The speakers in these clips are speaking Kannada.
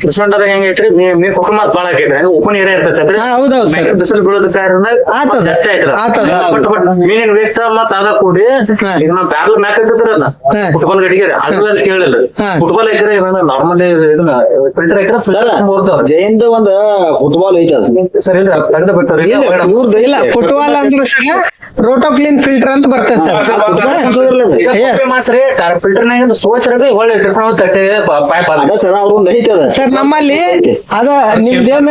ಕೃಷ್ಣದಾಗ ಹೆಂಗೈತ್ರಿ ನೀರ್ ಕೊಟ್ಟು ಮಾತ್ ಬಾಳ ಆಕೈತ್ರಿ ಓಪನ್ ಏರಿಯಾ ಇರ್ತೈತ್ರಿ. ಹೌದೌದು ಸರ್. ಬಿಸಿಲು ಬೀಳೋದ ಕಾರಣ ಜಾಸ್ತಿ ಆಯ್ತು. ಮೀನಿನ ವೇಸ್ಟ್ ಮತ್ ಅದ ಕೂಡಿ ಈಗ ನಾವ್ ಬ್ಯಾರಲ್ ಮ್ಯಾಕ್ ಹಾಕಿದ್ರಲ್ಲ ಫುಟ್ಬಾಲ್ ಗಡಿಗೆ ಅದು ಕೇಳಿಲ್ಲ. ಫುಟ್ಬಾಲ್ ಹಾಕಿದ್ರೆ ನಾರ್ಮಲ್ ಇದನ್ನ ಫಿಲ್ಟರ್ ಹಾಕಿದ್ರೆ ಜೈನ್ದ ಒಂದ್ ಫುಟ್ಬಾಲ್ ಐತದ ಸರ್. ಇಲ್ರಿ ತೆಗ್ದ ಬಿಟ್ಟಾರಿ. ಇಲ್ಲ ಫುಟ್ಬಾಲ್ ಅಂದ್ರೆ ಸರ್ ರೋಟೋಕ್ಲೀನ್ ಫಿಲ್ಟರ್ ಅಂತ ಬರ್ತದೆ ಸರ್. ಮಾತ್ರ ಫಿಲ್ಟರ್ನಾಗ ಸೋಚರದೆ ಒಳ್ಳೆ ತಟ್ಟೆ ಪೈಪ್ ಅದ ಸರ್. ಅವ್ರೊಂದ್ ಐತದ ಸರ್ ನಮ್ಮಲ್ಲಿ ಅದ ನಿಮ್ದೇನ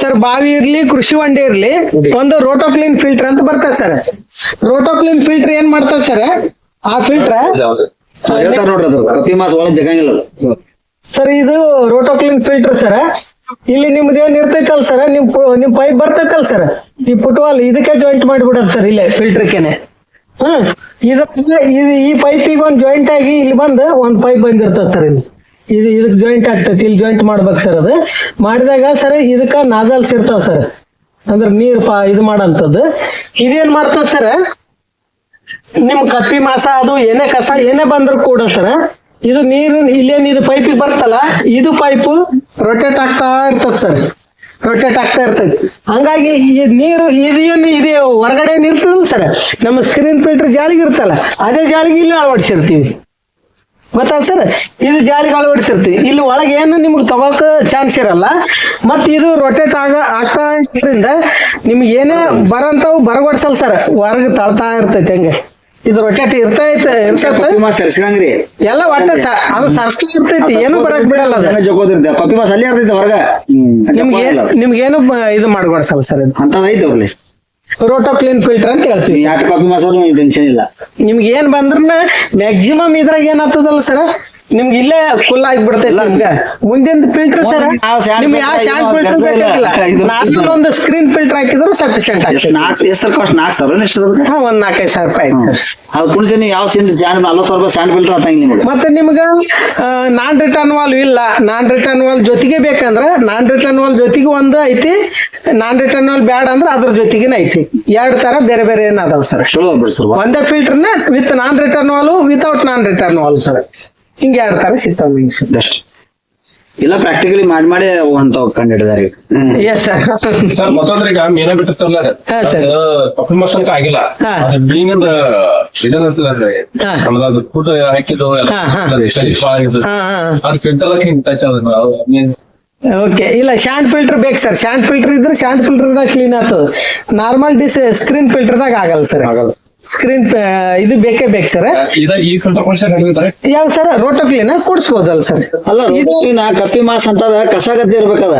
ಸರ್ ಬಾವಿ ಇರ್ಲಿ ಕೃಷಿ ಹೊಂಡೆ ಇರ್ಲಿ ಒಂದು ರೋಟೋಕ್ಲೀನ್ ಫಿಲ್ಟರ್ ಅಂತ ಬರ್ತದೆ ಸರ್. ರೋಟೋಕ್ಲೀನ್ ಫಿಲ್ಟರ್ ಏನ್ ಮಾಡ್ತದೆ ಸರ್, ಆ ಫಿಲ್ಟರ್ ಹೇಳ್ತಾರ ನೋಡ್ರಿ ಅದ್ರ ಕಪ್ಪಿ ಮಾಸ ಒಳಗ್ ಜಗಂಗಿಲ್ಲ ಸರ್. ಇದು ರೋಟೋಕ್ಲೀನ್ ಫಿಲ್ಟರ್ ಸರ್. ಇಲ್ಲಿ ನಿಮ್ದು ಏನ್ ಇರ್ತೈತಲ್ ಸರ್, ನಿಮ್ ಪೈಪ್ ಬರ್ತೈತಲ್ ಸರ್, ಈ ಫುಟ್ಬಾಲ್ ಇದಕ್ಕೆ ಜಾಯಿಂಟ್ ಮಾಡಿಬಿಡೋದು ಸರ್ ಇಲ್ಲೇ ಫಿಲ್ಟರ್ಗೆನೆ. ಈ ಪೈಪಿಗೆ ಒಂದ್ ಜಾಯಿಂಟ್ ಆಗಿ ಇಲ್ಲಿ ಬಂದು ಒಂದ್ ಪೈಪ್ ಬಂದಿರ್ತದೆ ಸರ್. ಇಲ್ಲಿ ಇದಕ್ ಜಾಯಿಂಟ್ ಆಗ್ತೈತಿ, ಇಲ್ಲಿ ಜಾಯಿಂಟ್ ಮಾಡ್ಬೇಕು ಸರ್. ಅದು ಮಾಡಿದಾಗ ಸರ್ ಇದಕ್ಕ ನಾಜಲ್ಸ್ ಇರ್ತಾವ ಸರ್, ಅಂದ್ರೆ ನೀರ್ ಇದು ಮಾಡಂತದ್ದು. ಇದೇನ್ ಮಾಡ್ತದ ಸರ್, ನಿಮ್ ಕಪ್ಪಿ ಮಾಸ ಅದು ಏನೇ ಕಸ ಏನೇ ಬಂದ್ರು ಕೂಡ ಸರ್, ಇದು ನೀರು ಇಲ್ಲೇನ್ ಇದು ಪೈಪಿಗೆ ಬರ್ತಲ್ಲ, ಇದು ಪೈಪು ರೊಟೇಟ್ ಆಗ್ತಾ ಇರ್ತದ ಸರ್, ರೊಟೇಟ್ ಆಗ್ತಾ ಇರ್ತೈತಿ. ಹಂಗಾಗಿ ಈ ನೀರು ಇದೇನು ಇದೆ ಹೊರಗಡೆ ಏನ್ ಇರ್ತದಲ್ಲ ಸರ್, ನಮ್ಮ ಸ್ಕ್ರೀನ್ ಫಿಲ್ಟರ್ ಜಾಲಿಗೆ ಇರ್ತಲ್ಲ ಅದೇ ಜಾಲಿಗೆ ಇಲ್ಲಿ ಅಳವಡಿಸಿರ್ತೀವಿ. ಗೊತ್ತಾ ಸರ್, ಇದು ಜಾಲಿಗೆ ಅಳವಡಿಸಿರ್ತೀವಿ. ಇಲ್ಲಿ ಒಳಗೆ ಏನು ನಿಮ್ಗೆ ತಗೋಕ ಚಾನ್ಸ್ ಇರಲ್ಲ. ಮತ್ ಇದು ರೊಟೇಟ್ ಆಗ್ತಾ ಇದ್ರಿಂದ ನಿಮ್ಗೆ ಏನೇ ಬರಂತವು ಬರಗೊಡ್ಸಲ್ ಸರ್, ಹೊರಗೆ ತಳ್ತಾ ಇರ್ತೈತಿ. ಹಂಗೆ ಇದು ರೊಟೇಟ್ ಇರ್ತೈತೆ ಎಲ್ಲ ಒಟ್ಟ ಅದು ಸರ್ಸ್ತಾ ಇರ್ತೈತಿ, ಏನು ಬರಕ್ ಬಿಡಲ್ಲ. ಕಪ್ಪಿ ಮಾಸ ಅಲ್ಲಿ ಇರ್ತೈತಿ ಹೊರಗ, ನಿಮ್ಗೇನು ಇದು ಮಾಡ್ಕೊಡ್ಸಲ್ಲ ಸರ್. ಇದು ಅಂತದೈತಿ ಅವ್ರಲ್ಲಿ ರೋಟೋಕ್ಲೀನ್ ಫಿಲ್ಟರ್ ಅಂತ ಹೇಳ್ತೀವಿ. ಯಾಕೆ ಕಪ್ಪಿ ಮಾಸ ಟೆನ್ಷನ್ ಇಲ್ಲ. ನಿಮ್ಗೆ ಏನ್ ಬಂದ್ರ ಮ್ಯಾಕ್ಸಿಮಮ್ ಇದ್ರಾಗ ಏನ್ ಆಗ್ತದಲ್ಲ ಸರ್, ನಿಮ್ಗೆ ಇಲ್ಲೇ ಫುಲ್ ಆಗಿಬಿಡ್ತೈತಿ. ನಿಮ್ಗೆ ಮುಂದಿನ ಫಿಲ್ಟರ್ ಸರ್ ನಿಮ್ಗೆ ಯಾವ ಶಾಂಟ್ ಫಿಲ್ಟರ್ ಬೇಕಿಲ್ಲ, ನಾರ್ಮಲ್ ಒಂದು ಸ್ಕ್ರೀನ್ ಫಿಲ್ಟರ್ ಹಾಕಿದ್ರು ಸಫಿಶಿಯಂಟ್ ಆಗ್ತದೆ. ಒಂದ್ 4-5 ರೂಪಾಯಿ ಆಯ್ತು ಸರ್. ಅದು ಕುಣಿಸಿ ನೀವು ಯಾವ ಸ್ಯಾಂಡ್ 40 ರೂಪಾಯಿ ಸ್ಯಾಂಡ್ ಫಿಲ್ಟರ್ ಅಂತ ನಿಮ್ಗೆ. ಮತ್ತೆ ನಿಮ್ಗ ನಾನ್ ರಿಟರ್ನ್ ವಾಲ್ ಇಲ್ಲ, ನಾನ್ ರಿಟರ್ನ್ ವಾಲ್ ಜೊತೆಗೆ ಬೇಕಂದ್ರ ನಾನ್ ರಿಟರ್ನ್ ವಾಲ್ ಜೊತೆಗೆ ಒಂದು ಐತಿ, ನಾನ್ ರಿಟರ್ನ್ ವಾಲ್ ಬ್ಯಾಡ ಅಂದ್ರ ಅದ್ರ ಜೊತೆಗೇನ ಐತಿ. 2 ತರ ಬೇರೆ ಬೇರೆ ಏನ್ ಅದಾವ ಸರ್. ಒಂದೇ ಫಿಲ್ಟರ್ನ with non return valve without non return valve sir, ಹಿಂಗೆ 2 ತರ ಸಿಗ್ತಾವ ಇಲ್ಲ. ಪ್ರಾಕ್ಟಿಕಲಿ ಮಾಡಿ ಅಂತ ಕಂಡಿಡಿದಾರೆ. Yes sir. ಸರ್ ಮತ್ತೊಂದ್ರೆ ಈಗ ಮೀನ ಬಿಟ್ಟಿರ್ತಾರಲ್ಲ ಕಪ್ಪಿ ಮಾಸ ಅಂತ ಆಗಿಲ್ಲ, ಮೀನಿಂದ ಇದನ್ನಿರ್ತದ್ರಿ ನಮ್ದು ಫುಡ್ ಹಾಕಿದ್ದು ಅದು ಫಿಲ್ಟರ್ ಟಚ್ ಓಕೆ. ಇಲ್ಲ ಶಾಂಟ್ ಫಿಲ್ಟರ್ ಬೇಕು ಸರ್. ಶಾಂಟ್ ಫಿಲ್ಟರ್ ಇದ್ರೆ ಶಾಂಟ್ ಫಿಲ್ಟರ್ದಾಗ ಕ್ಲೀನ್ ಆಗ್ತದ. ನಾರ್ಮಲ್ ಸ್ಕ್ರೀನ್ ಫಿಲ್ಟರ್ದಾಗ ಆಗಲ್ಲ ಸರ್. ಸ್ಕ್ರೀನ್ ಇದು ಬೇಕೇ ಬೇಕು ಸರ್. ಯಾವ ಸರ್ ರೋಟೋಕ್ಲೀನ್ ಕೂಡಿಸ್ಬೋದಲ್ಲ ಸರ್. ಅಲ್ಲ ಕಪ್ಪಿ ಮಾಸ ಅಂತ ಕಸ ಗದ್ದೆ ಇರ್ಬೇಕದ,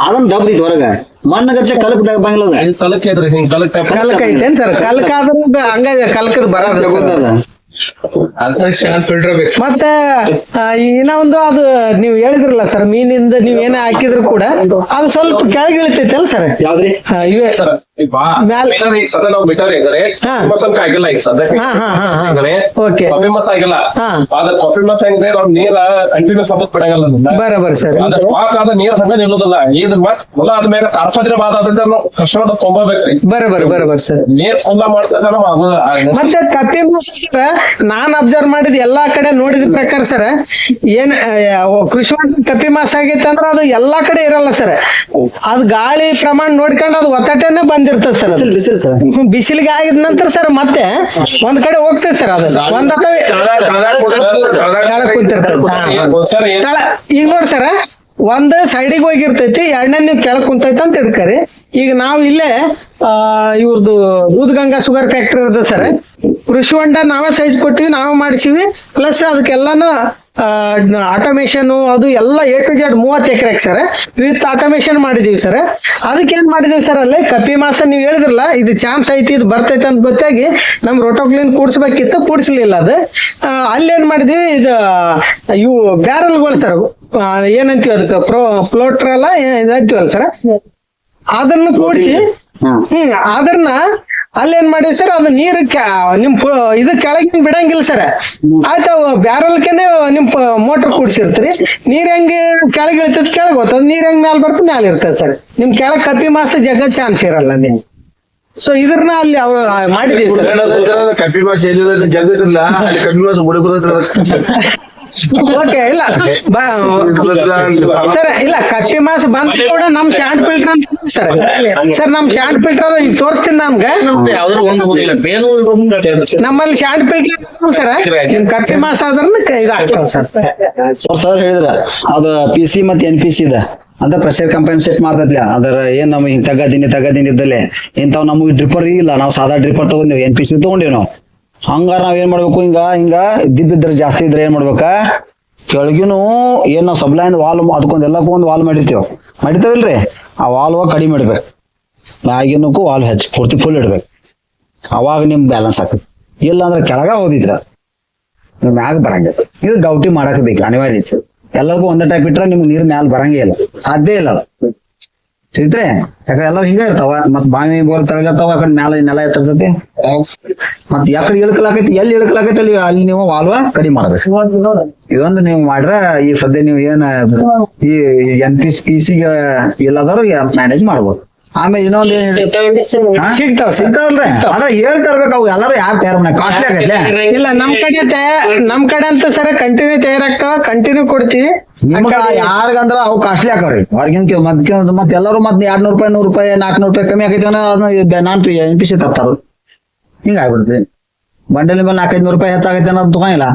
ಅದನ್ನ ದಬ್ದಿದ್ ಹೊರಗ ಮಣ್ಣಗತ್ತೆ ಕಲಕದಾಗ ಬಂಗ್ಲದ ಕಲಕ ಐತೇನ್ ಸರ್. ಕಲಕ ಆದ್ರ ಹಂಗ ಕಲಕದ ಬರೋದ. ಮತ್ತೆ ಇನ್ನ ಒಂದು ಅದು ನೀವು ಹೇಳಿದ್ರಲ್ಲ ಸರ್, ಮೀನಿಂದ ನೀವ್ ಏನೇ ಹಾಕಿದ್ರು ಕೂಡ ಅದು ಸ್ವಲ್ಪ ಕೆಳಗೆ ಇಳಿತೈತಲ್ಲ ಸರ್. ಆಗಿಲ್ಲ ಈಗ ಸದ್ಯಕ್ಕೆ ಕಪ್ಪಿ ಮಾಸ ಆಗಿಲ್ಲ. ಆದ್ರೆ ಕಪ್ಪಿ ಮಾಸ ಹೆಂಗ್ರೆ ನಾವ್ ನೀರ ಕಂಟಿನ್ಯೂಸ್ ಹಬ್ಬಕ್ ಬಿಡಂಗಲ್ಲ. ಬರಬರ್ ಸರ್. ಸ್ಟಾಕ್ ಆದ ನೀರ್ ಹಂಗ ನಿಲ್ಲೋದಿಲ್ಲ. ಇದು ಮತ್ ಹೊಲ ಆದ್ಮೇಲೆ ತಾಡ್ಪತ್ರೆ ಬಾದ ಕಷ್ಟ ಕೊಂಬೋಬೇಕ್ರಿ. ಬರಬರ್ ಸರ್. ನೀರ್ ಕುಲ್ಲ ಮಾಡ್ತಾ ಮತ್ತೆ ಕಪ್ಪಿ ಮಾಸ ನಾನ್ ಅಬ್ಸರ್ವ್ ಮಾಡಿದ ಎಲ್ಲಾ ಕಡೆ ನೋಡಿದ ಪ್ರಕಾರ ಸರ್, ಏನ್ ಕೃಷಿ ಕಪ್ಪಿ ಮಾಸ ಆಗೈತೆ ಅಂದ್ರೆ ಅದು ಎಲ್ಲಾ ಕಡೆ ಇರಲ್ಲ ಸರ್. ಅದು ಗಾಳಿ ಪ್ರಮಾಣ ನೋಡ್ಕೊಂಡು ಅದು ಒತ್ತಟನೆ ಬಂದಿರ್ತದೆ ಸರ್. ಬಿಸಿಲಿಗೆ ಆಗಿದ ನಂತರ ಸರ್ ಮತ್ತೆ ಒಂದ್ ಕಡೆ ಹೋಗ್ತೈತೆ ಸರ್. ಅದು ಒಂದ್ ಈಗ ನೋಡಿ ಸರ್, ಒಂದ್ ಸೈಡಿಗೆ ಹೋಗಿರ್ತೈತಿ, ಎರಡನೇ ನೀವು ಕೆಳಕ್ ಕುಂತೈತಿ ಅಂತ ಹಿಡ್ಕರಿ. ಈಗ ನಾವು ಇಲ್ಲೇ ಇವ್ರದ್ದು ದೂಧಗಂಗಾ ಶುಗರ್ ಫ್ಯಾಕ್ಟ್ರಿ ಇರ್ತದೆ ಸರ್. ಕೃಷಿ ಹೊಂಡ ನಾವೇ ಸೈಜ್ ಕೊಟ್ಟಿವಿ, ನಾವೇ ಮಾಡಿಸಿವಿ. ಪ್ಲಸ್ ಅದಕ್ಕೆಲ್ಲಾನು ಆಟೋಮೇಶನ್ ಅದು ಎಲ್ಲ A to Z 30 acre sir with automation ಮಾಡಿದೀವಿ ಸರ್. ಅದಕ್ಕೆ ಏನ್ ಮಾಡಿದೀವಿ ಸರ್, ಅಲ್ಲಿ ಕಪ್ಪಿ ಮಾಸ ನೀವು ಹೇಳಿದ್ರಲ್ಲ ಇದು ಚಾನ್ಸ್ ಐತಿ, ಇದು ಬರ್ತೈತೆ ಅಂತ ಗೊತ್ತಾಗಿ ನಮ್ ರೋಟೋಕ್ಲೀನ್ ಕೂಡ್ಸ್ಬೇಕಿತ್ತು, ಕೂಡ್ಸ್ಲಿಲ್ಲ. ಅದು ಅಲ್ಲೇನ್ ಮಾಡಿದೀವಿ, ಇದು ಇವು ಬ್ಯಾರಲ್ಗಳು ಸರ್, ಏನಂತೀವಿ ಅದಕ್ಕೆ ಫ್ಲೋಟ್ರಲ್ಲ ಇದಂತೀವಲ್ಲ ಸರ್, ಅದನ್ನ ಕೂಡಿಸಿ ಅದನ್ನ ಅಲ್ಲೇನ್ ಮಾಡಿವಿ ಸರ್, ಅದು ನೀರು ನಿಮ್ ಇದು ಕೆಳಗಿನ ಬಿಡಂಗಿಲ್ಲ ಸರ್. ಆಯ್ತಾ ಬ್ಯಾರಲ್ಕೆನೆ ನಿಮ್ ಮೋಟರ್ ಕೂಡ್ಸಿರ್ತೀರಿ, ನೀರ್ ಹೆಂಗೆ ಕೆಳಗೆ ಇಳ್ತದ ಕೆಳಗೆ ಹೋಗ್ತದ, ನೀರ್ ಹೆಂಗ್ ಮ್ಯಾಲ ಬರ್ತದೆ ಮ್ಯಾಲ ಇರ್ತದೆ ಸರ್. ನಿಮ್ ಕೆಳಗ್ ಕಪ್ಪಿ ಮಾಸ ಜಗ ಚಾನ್ಸ್ ಇರಲ್ಲ ನೀವು. ಸೊ ಇದ್ರನ್ನ ಅಲ್ಲಿ ಅವ್ರು ಮಾಡಿದೀವಿ ಸರ್. ಕಪ್ಪಿ ಮಾಸ ಎಲ್ಲಿ ಜಗತ್ತಿಲ್ಲ, ಅಲ್ಲಿ ಕಪ್ಪಿ ಮಾಸ ಓಕೆ ಇಲ್ಲ ಸರ್ ಇಲ್ಲ ಕಪ್ಪಿ ಮಾಸ ಬಂದ ಕೂಡ ನಮ್ ಶಾಂಟ್ ಫಿಲ್ಟರ್ ಅಂತ ಸರ್ ನಮ್ ಶಾಂಟ್ ಫಿಲ್ಟರ್ ಅದ ಈಗ ತೋರಿಸ್ತೀನಿ ನಮ್ಗೆ ನಮ್ಮಲ್ಲಿ ಶಾಂಟ್ ಫಿಲ್ಟರ್ ಸರ್ ನಿಮ್ ಕಪ್ಪಿ ಮಾಸ ಆದ್ರ ಇದಾಗ್ತದ ಸರ್ ಹೇಳಿದ್ರ ಅದ PC ಮತ್ತೆ NPC ಇದೆ ಅಂದ್ರೆ ಪ್ರೆಷರ್ ಕಂಪನ್ಸೇಟ್ ಮಾಡ್ತೈತ್ಲ ಅದರ ಏನ್ ನಮ್ ಹಿಂಗ್ ತಗದಿನಿ ಇದ್ದಲೆ ಇಂತಾವ್ ನಮಗ್ ಡ್ರಿಪ್ಪರ್ ಇಲ್ಲ ನಾವು ಸಾದಾ ಡ್ರಿಪ್ಪರ್ ತಗೊಂಡೇವ್ NPC ತಗೊಂಡೇವ್ ನಾವು ಹಂಗಾರ ನಾವ್ ಏನ್ ಮಾಡ್ಬೇಕು ಹಿಂಗ ದಿಬ್ಬಿದ್ರ ಜಾಸ್ತಿ ಇದ್ರೆ ಏನ್ ಮಾಡ್ಬೇಕ ಕೆಳಗಿನು ಏನ್ ನಾವ್ ಸಬ್ಲೈನ್ ವಾಲ್ ಅದಕ್ಕೊಂದ್ ಎಲ್ಲಕ್ಕೂ ಒಂದ್ ವಾಲ್ ಮಾಡಿರ್ತೇವಿಲ್ರಿ ಆ ವಾಲ್ವ ಕಡಿಮೆ ಇಡ್ಬೇಕು ಮ್ಯಾಗಿನಕ್ಕೂ ವಾಲ್ ಹೆಚ್ಚು ಪೂರ್ತಿ ಫುಲ್ ಇಡ್ಬೇಕು ಅವಾಗ ನಿಮ್ ಬ್ಯಾಲೆನ್ಸ್ ಆಗ್ತದೆ ಇಲ್ಲ ಅಂದ್ರೆ ಕೆಳಗ ಹೋದಿದ್ರ ನಿಮ್ ಮ್ಯಾಗ ಬರಂಗಿಲ್ಲ ಇದು ಗೌಟಿ ಮಾಡಕ್ ಬೇಕು ಅನಿವಾರ್ಯ ಇತ್ತು ಎಲ್ಲರಿಗೂ ಒಂದೇ ಟೈಪ್ ಇಟ್ರೆ ನಿಮ್ಗೆ ನೀರ್ ಮ್ಯಾಲ ಬರಂಗೇ ಇಲ್ಲ ಸಾಧ್ಯ ಇಲ್ಲ ಅದು ಸಿಗ್ತ್ರೆ ಯಾಕಂದ್ರೆ ಎಲ್ಲ ಹಿಂಗ ಇರ್ತಾವ ಮತ್ ಬಾವಿ ಬೋರ್ ತಳಗಿರ್ತಾವ ಆ ಕಡೆ ಮ್ಯಾಲ ನೆಲ ಎತ್ತಿರ್ತೈತಿ ಮತ್ ಯಾಕಡೆ ಇಳ್ಕಲಾಕೈತಿ ಎಲ್ಲಿ ಇಳ್ಕಲಾಕೈತಿ ಅಲ್ಲಿ ನೀವು ವಾಲ್ವ ಕಡಿಮೆ ಮಾಡ್ಬೇಕು ಇದೊಂದು ನೀವು ಮಾಡ್ರ ಈಗ ಸದ್ಯ ನೀವು ಏನ್ ಈ NPC ಎಲ್ಲಾದ್ರು ಮ್ಯಾನೇಜ್ ಮಾಡ್ಬೋದು ಆಮೇಲೆ ಇನ್ನೊಂದ್ ಏನ್ ಸಿಗ್ತಾವಲ್ರಿ ಅದ ಹೇಳ್ತಾ ಇರ್ಬೇಕು ಅವು ಎಲ್ಲಾರು ಯಾರು ತಯಾರು ಮಾಡಿ ಕಾಸ್ಟ್ಲಿ ಆಗೈತೆ ಇಲ್ಲ ನಮ್ ಕಡೆ ಅಂತ ಸರ್ ಕಂಟಿನ್ಯೂ ತಯಾರಾಗ್ತಾವ ಕಂಟಿನ್ಯೂ ಕೊಡ್ತೀವಿ ನಿಮ್ಗ ಯಾರಿಗಂದ್ರ ಅವು ಕಾಸ್ಟ್ಲಿ ಹಾಕವ್ರಿ ಹೊರಗಿನ ಮತ್ ಎಲ್ಲರೂ ಮತ್ 200 ರೂಪಾಯಿ 100 ರೂಪಾಯಿ 400 ರೂಪಾಯಿ ಕಮ್ಮಿ ಆಗೈತೆ ಅದನ್ನ ನಾನ್ NPC ತರ್ತಾರ ಹಿಂಗ ಆಗ್ಬಿಡ್ತದೆ ಬಂಡಲಿ ಮೇಲೆ 400-500 ರೂಪಾಯಿ ಹೆಚ್ಚಾಗೈತೆ ಅನ್ನೋದು ತಗೊಂಡಿಲ್ಲ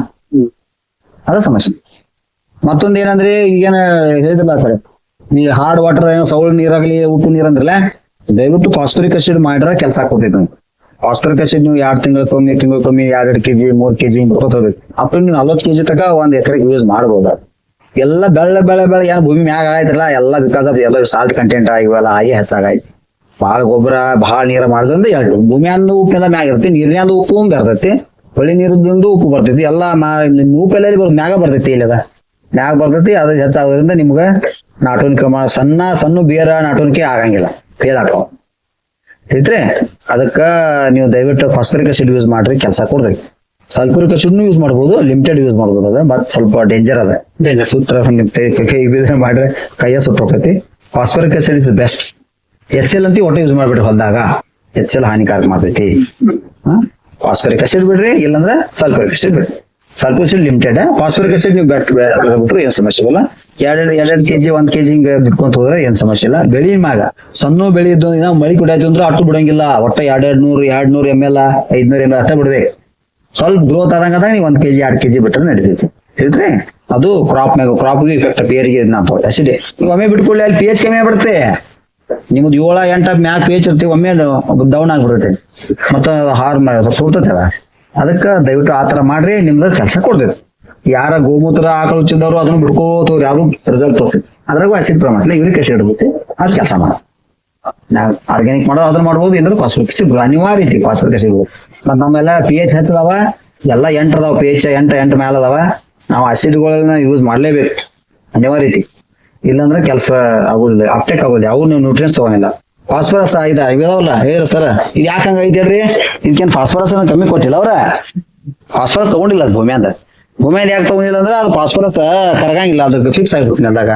ಅದ ಸಮಸ್ಯೆ ಮತ್ತೊಂದ್ ಏನಂದ್ರೆ ಈಗೇನ ಹೇಳಿದಿಲ್ಲ ಸರ್ ನೀ ಹಾರ್ಡ್ ವಾಟರ್ ಏನೋ ಸೌಳು ನೀರಾಗ್ಲಿ ಉಪ್ಪು ನೀರ್ ಅಂದ್ರಲ್ಲ ದಯವಿಟ್ಟು ಫಾಸ್ಫರಿಕ್ ಆಸಿಡ್ ಮಾಡ್ರ ಕೆಲಸ ಕೊಡ್ತೈತಿ ಫಾಸ್ಫರಿಕ್ ಆಸಿಡ್ ನೀವು 2 ತಿಂಗಳು 2 kg 3 kg ತಗೋಬೇಕು ಅಪ್ಪ ನೀವು 40 kg ತಕ ಒಂದ್ ಎಕರೆಗೆ ಯೂಸ್ ಮಾಡ್ಬೋದು ಎಲ್ಲ ಬೆಳೆ ಏನ್ ಭೂಮಿ ಮ್ಯಾಗ ಆಯ್ತಲ್ಲ ಎಲ್ಲ ಬಿಕಾಸ್ ಆಫ್ ಎಲ್ಲ ಸಾಲ್ಟ್ ಕಂಟೆಂಟ್ ಇವೆಲ್ಲ ಆಗಿ ಹೆಚ್ಚಾಗೈತಿ ಬಾಳ ಗೊಬ್ಬರ ಬಾಳ ನೀರ ಮಾಡಿದ್ರಿಂದ ಭೂಮಿ ಅಂದ ಉಪ್ಪೆಲ್ಲ ಮ್ಯಾಗ ಇರ್ತೈತಿ ನೀರಿನ ಉಪ್ಪು ಬರ್ತೈತಿ ಹೊಳಿ ನೀರಿಂದ ಉಪ್ಪು ಬರ್ತೈತಿ ಎಲ್ಲ ಉಪ್ಪೆಲ್ಲ ಬರೋದು ಮ್ಯಾಗ ಬರ್ತೈತಿ ಇಲ್ಲದ ಮ್ಯಾಗ ಬರ್ತೈತಿ ಅದು ಹೆಚ್ಚಾಗೋದ್ರಿಂದ ನಿಮ್ಗ ನಾಟೋನಿಕೆ ಸಣ್ಣ ಬೇರ ನಾಟೋನಿಕೆ ಆಗಂಗಿಲ್ಲ ಫೇಲ್ ಆಗ್ತಾವ ತಿಳಿತ್ರಿ ಅದಕ್ಕ ನೀವು ದಯವಿಟ್ಟು ಫಾಸ್ಫರಿಕ್ ಆಸಿಡ್ ಯೂಸ್ ಮಾಡ್ರಿ ಕೆಲಸ ಕೊಡ್ತೈತಿ ಸಲ್ಫ್ಯೂರಿಕ್ ಆಸಿಡ್ ಯೂಸ್ ಮಾಡ್ಬೋದು ಲಿಮಿಟೆಡ್ ಯೂಸ್ ಮಾಡ್ಬೋದು ಅದ ಮತ್ ಸ್ವಲ್ಪ ಡೇಂಜರ್ ಅದ ಸುತ್ತ ಮಾಡ್ರೆ ಕೈಯ ಸುತ್ತ ಹೋಗ್ತೈತಿ phosphoric acid is best HCl ಅಂತ ಒಟ್ಟು ಯೂಸ್ ಮಾಡ್ಬಿಟ್ರಿ ಹೊಲ್ದಾಗ HCl ಹಾನಿಕಾರಕ ಮಾಡ್ತೈತಿ ಫಾಸ್ಫರಿಕ್ ಆಸಿಡ್ ಬಿಡ್ರಿ ಇಲ್ಲಾಂದ್ರೆ ಸಲ್ಫ್ಯೂರಿಕ್ ಆಸಿಡ್ ಬಿಡ್ರಿ sulphuric acid limited phosphoric acid ನೀವು ಬಿಟ್ರು ಏನ್ ಸಮಸ್ಯೆ ಇಲ್ಲ 2 kg 1 kg ಹಿಂಗ ಬಿಟ್ಕೊಂತ ಹೋದ್ರೆ ಏನ್ ಸಮಸ್ಯೆ ಇಲ್ಲ ಬೆಳಿ ಮ್ಯಾಗ ಸಣ್ಣ ಬೆಳಿ ಇದ್ದು ನಾವು ಮಳಿ ಕುಡಿಯಾಯ್ತು ಅಂದ್ರೆ ಅಟ್ಟು ಬಿಡಂಗಿಲ್ಲ ಒಟ್ಟ 200 ml 500 ml ಅಟ್ಟ ಬಿಡ್ಬೇಕು ಸ್ವಲ್ಪ ಗ್ರೋತ್ ಆದಂಗ ನೀವು 1 kg 2 kg ಬಿಟ್ರೆ ನಡೀತೈತಿ ಹೇಳ್ರಿ ಅದು ಕ್ರಾಪ್ಗೆ ಇಫೆಕ್ಟ್ ಪೇರಿಗೆ ಆಸಿಡ್ ನೀವು ಒಮ್ಮೆ ಬಿಟ್ಕೊಳ್ಳಿ ಅಲ್ಲಿ pH ಕಮ್ಮಿ ಆಗ್ಬಿಡುತ್ತೆ ನಿಮ್ದು 7-8 ಮ್ಯಾಗ pH ಇರ್ತೀವಿ ಒಮ್ಮೆ ಡೌನ್ ಆಗ್ಬಿಡುತ್ತೆ ಮತ್ತ ಸುಡ್ತೈತೆ ಅದ ಅದಕ್ಕ ದಯವಿಟ್ಟು ಆತರ ಮಾಡ್ರಿ ನಿಮ್ದ ಕೆಲಸ ಕೊಡ್ತೈತಿ ಯಾರ ಗೋಮೂತ್ರ ಆಕಳ ಉಚ್ಚಿದವ್ರು ಅದನ್ನ ಬಿಡ್ಕೋತವ್ರಿ ಯಾವ್ದು ರಿಸಲ್ಟ್ ತೋರಿಸ್ತೈತಿ ಅದ್ರಾಗೂ ಆಸಿಡ್ ಪ್ರಮಾಣ ಯೂರಿಕ್ ಆಸಿಡ್ ಇರ್ತೈತಿ ಅದ್ ಕೆಲಸ ಮಾಡ ನಾವ್ ಆರ್ಗ್ಯಾನಿಕ್ ಮಾಡೋ ಅದನ್ನ ಮಾಡ್ಬೋದು ಇಲ್ಲ ಫಾಸ್ಫರಿಕ್ ಆಸಿಡ್ ಅನಿವಾರ್ಯ ಐತಿ ಫಾಸ್ಫರಿಕ್ ಆಸಿಡ್ ಮತ್ ನಮ್ಮೆಲ್ಲ pH ಹೆಚ್ಚದಾವ ಎಲ್ಲ 8 ಅದಾವ pH 8 ಮ್ಯಾಲ ಅದಾವ ನಾವು ಆಸಿಡ್ಗಳನ್ನ ಯೂಸ್ ಮಾಡ್ಲೇಬೇಕು ಅನಿವಾರ್ಯ ಐತಿ ಇಲ್ಲಾಂದ್ರೆ ಕೆಲಸ ಆಗೋದಿಲ್ಲ ಅಪ್ಟೇಕ್ ಆಗೋದಿಲ್ಲ ಯಾವ ನೀವು ನ್ಯೂಟ್ರಿಯನ್ಸ್ ತಗೊಂಡಿಲ್ಲ ಫಾಸ್ಫರಸ್ ಇದಾವಲ್ಲ ಹೇಳ ಸರ್ ಇದು ಯಾಕೆ ಹಂಗ ಐತಿ ಹೇಳ್ರಿ ಇದಕ್ಕೇನ್ ಫಾಸ್ಫರಸ್ ಕಮ್ಮಿ ಕೊಟ್ಟಿಲ್ಲ ಅವ್ರ ಫಾಸ್ಫರಸ್ ತಗೊಂಡಿಲ್ಲ ಅದು ಭೂಮಿಯಿಂದ ಯಾಕೆ ತಗೊಂಡಿಲ್ಲ ಅಂದ್ರೆ ಅದು ಫಾಸ್ಫರಸ್ ಕರಗಂಗಿಲ್ಲ ಅದಕ್ಕೆ ಫಿಕ್ಸ್ ಆಗಿಬಿಡ್ತೀನಿ ಅದಾಗ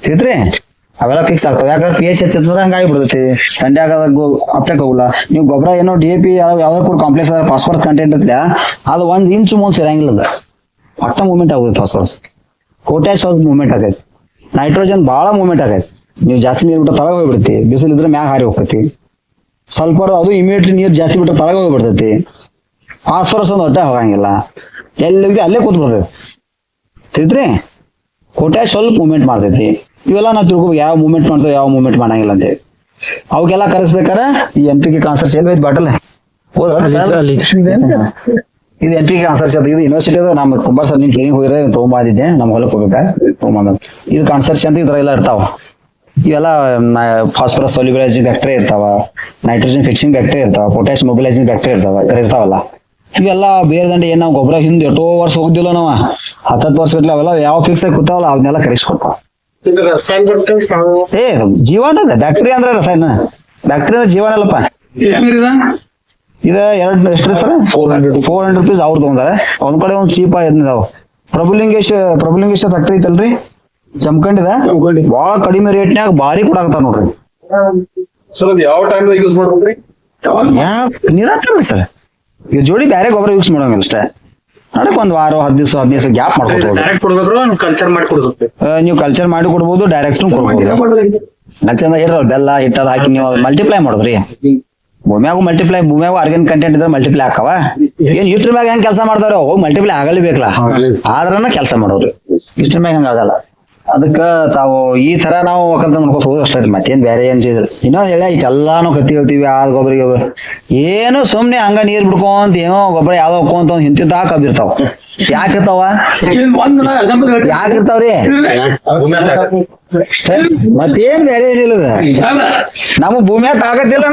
ತಿಳಿತ್ರಿ ಅವೆಲ್ಲ ಫಿಕ್ಸ್ ಆಗ್ತಾವ ಯಾಕಂದ್ರೆ pH ಹೆಚ್ಚಿದ್ರೆ ಹಂಗ ಆಗಿಬಿಡ್ತೈತಿ ಥಂಡಿ ಆಗೋದ ಅಪ್ಟೇಕ್ ಆಗೋಲ್ಲ ನೀವು ಗೊಬ್ಬರ ಏನೋ DAP ಯಾವ್ದಾದ್ರು ಕಾಂಪ್ಲೆಕ್ಸ್ ಆದ್ರೆ ಫಾಸ್ಫರಸ್ ಕಂಟೆಂಟ್ ಇರ್ತಲ್ಲ ಅದು 1 ಇಂಚು ಮುಂಚೆ ಇರಂಗಿಲ್ಲ ಅದ ಒಟ್ಟ ಮೂವ್ಮೆಂಟ್ ಆಗುದು ಫಾಸ್ಫರಸ್ ಪೊಟ್ಯಾಶ್ ಮೂವ್ಮೆಂಟ್ ಆಗೈತಿ ನೈಟ್ರೋಜನ್ ಬಹಳ ಮೂವ್ಮೆಂಟ್ ಆಗೈತಿ ನೀವು ಜಾಸ್ತಿ ನೀರ್ ಬಿಟ್ಟು ತಳಗ ಹೋಗ್ಬಿಡ್ತಿ ಬಿಸಿಲು ಇದ್ರೆ ಮ್ಯಾಗ ಹಾರಿ ಹೋಗ್ತೈತಿ ಸಲ್ಫರ್ ಅದು ಇಮಿಡಿಯೇಟ್ಲಿ ನೀರ್ ಜಾಸ್ತಿ ಬಿಟ್ಟು ತಳಗ ಹೋಗ್ಬಿಡ್ತೈತಿ ಫಾಸ್ಫರಸ್ ಒಂದು ಹೊಟ್ಟೆ ಹೋಗಂಗಿಲ್ಲ ಎಲ್ಲಿ ಅಲ್ಲೇ ಕೂತ್ ಬಿಡ್ತೈತಿ ತಿಳಿತ್ರಿ ಪೊಟ್ಯಾಶ್ ಸ್ವಲ್ಪ ಮೂವ್ಮೆಂಟ್ ಮಾಡ್ತೈತಿ ಇವೆಲ್ಲ ನಾವು ತಿಳ್ಕೊಬೇಕು ಯಾವ ಮೂವ್ಮೆಂಟ್ ಮಾಡ್ತಾವ ಯಾವ ಮೂವ್ಮೆಂಟ್ ಮಾಡಂಗಿಲ್ಲ ಅಂತೇಳಿ ಅವಕ್ಕೆಲ್ಲ ಕರೆಸ್ಬೇಕಾರ ಈ NPK ಕಾನ್ಸರ್ಸ್ ಎಲ್ಲಿ ಹೋಯ್ತು ಬಾಟಲ್ ಇದು NPK ಕಾನ್ಸರ್ಸ್ ಇದು ಯೂನಿವರ್ಸಿಟಿ ಅದ ನಮ್ಮ ಕುಂಬಾರ್ ಸರ್ ನಿನ್ ಟ್ರೈನಿಂಗ್ ಹೋಗಿದ್ರೆ ತಗೊಂಬಂದಿದ್ದೆ ನಮ್ಮ ಹೊಲಕ್ಕೆ ಹೋಗ್ಬೇಕಾ ತಗೊಂಬಂದ ಇದು ಕಾನ್ಸರ್ಸ್ ಅಂತ ಇದ್ರೆಲ್ಲ ಇರ್ತಾವ ಇವೆಲ್ಲ ಫಾಸ್ಫರಸ್ ಸೊಲ್ಯುಬಲೈಸಿಂಗ್ ಬ್ಯಾಕ್ಟೀರಿಯಾ ಇರ್ತಾವ ನೈಟ್ರೋಜನ್ ಫಿಕ್ಸಿಂಗ್ ಬ್ಯಾಕ್ಟೀರಿಯಾ ಇರ್ತಾವ ಪೊಟ್ಯಾಶ್ ಮೊಬಿಲೈಸಿಂಗ್ ಬ್ಯಾಕ್ಟೀರಿಯಾ ಇರ್ತಾವಲ್ಲ ಇವೆಲ್ಲ ಬೇರೆ ದಂಡೆ ಏನ್ ನಾವು ಗೊಬ್ಬರ ಹಿಂದೆ ಎಷ್ಟೋ ವರ್ಷ ಹೋಗ್ದಿಲ್ಲ ನಾವ 10 ವರ್ಷ ಗಟ್ಲೆ ಅವೆಲ್ಲ ಯಾವ ಫಿಕ್ಸ್ ಆಗಿ ಕೂತಾವಲ್ಲ ಅವನ್ನೆಲ್ಲ ಕರೆಸ್ಕೊಡ್ತಾವ ಜೀವಾಣು ಅದ ಬ್ಯಾಕ್ಟೀರಿಯಾ ಅಂದ್ರೆ ರಸಾಯನ ಬ್ಯಾಕ್ಟೀರಿಯಾ ಜೀವಾಣು ಅಲ್ಲಪ್ಪ ಇದ ಎಷ್ಟು ಸರ್ 400 ರೂಪೀಸ್ ಅವ್ರು ತಗೊಂಡಾರ ಒಂದ್ ಕಡೆ ಒಂದ್ ಚೀಪ್ ಇದಾವ ಪ್ರಭುಲಿಂಗೇಶ ಫ್ಯಾಕ್ಟರಿ ಐತಲ್ರಿ ಜಮ್ಕಂಡಿದ ಬಹಳ ಕಡಿಮೆ ರೇಟ್ನ್ಯಾಗ ಭಾರಿ ಕೊಡಾಕತ್ತಾರ ನೋಡ್ರಿ ಸರ್ ಅದ್ ಯಾವ ಟೈಮ್ ಯೂಸ್ ಮಾಡ್ಬೇಕ್ರಿ ನಿರಂತರ ಸರ್ ಈಗ ಜೋಡಿ ಬ್ಯಾರೆ ಗೊಬ್ಬರ ಯೂಸ್ ಮಾಡೋಂಗಿಲ್ಲ ಅಷ್ಟೇ ನಡಕ್ ಒಂದ್ ವಾರ 10 ದಿವಸ ಗ್ಯಾಪ್ ಮಾಡ್ಕೊತ ಡೈರೆಕ್ಟ್ ಕೊಡ್ಬೇಕ್ರು ಕಲ್ಚರ್ ಮಾಡಿ ಕೊಡ್ಬೇಕು. ನೀವು ಕಲ್ಚರ್ ಮಾಡಿ ಕೊಡ್ಬೋದು, ಡೈರೆಕ್ಟ್ ಕೊಡ್ಬೋದು. ಕಲ್ಚರ್ ಹೇಳ್ರಿ ಬೆಲ್ಲ ಹಿಟ್ಟದ ಹಾಕಿ ನೀವು ಮಲ್ಟಿಪ್ಲೈ ಮಾಡಿದ್ರಿ. ಭೂಮ್ಯಾಗು ಭೂಮ್ಯಾಗು ಆರ್ಗ್ಯಾನಿಕ್ ಕಂಟೆಂಟ್ ಇದ್ರೆ ಮಲ್ಟಿಪ್ಲೈ ಹಾಕವ. ಏನ್ ಇಷ್ಟ್ರ ಮ್ಯಾಗ ಹೆಂಗ್ ಕೆಲಸ ಮಾಡ್ತಾರ ಅವು ಮಲ್ಟಿಪ್ಲೈ ಆಗಲಿ ಬೇಕಲ್ಲ, ಆದ್ರನ ಕೆಲಸ ಮಾಡೋರು. ಇಷ್ಟ್ರ ಮ್ಯಾಗ ಹಂಗ ಆಗಲ್ಲ. ಅದಕ್ಕ ತಾವು ಈ ತರ ನಾವು ಒಕ್ಕಲ್ತನ ಮಾಡ್ಕೊತ ಹೋದ್ ಅಷ್ಟೇ, ಮತ್ತೇನ್ ಬೇರೆ ಏನ್ ചെയ്ದ್ರು. ಇನ್ನೊಂದ್ ಹೇಳ ಇಷ್ಟೆಲ್ಲಾನು ಕತ್ತಿ ಹೇಳ್ತೀವಿ, ಆ ಗೊಬ್ಬರ ಏನು ಸುಮ್ನೆ ಹಂಗ ನೀರ್ ಬಿಡ್ಕೊಂತ ಏನೋ ಗೊಬ್ಬರ ಯಾವ್ದೋ ಹೋಗ್ಕೊಂತ ಹಿಂತಿದ್ದ ಕಬ್ಬಿರ್ತಾವ. ಯಾಕಿರ್ತಾವ ಯಾಕಿರ್ತಾವ್ರಿ? ಮತ್ತೇನ್ ಬೇರೆ ಏನಿಲ್ಲ, ನಮ್ಮ ಭೂಮಿಯಾಗ ತಾಕತ್ತಿಲ್ಲ.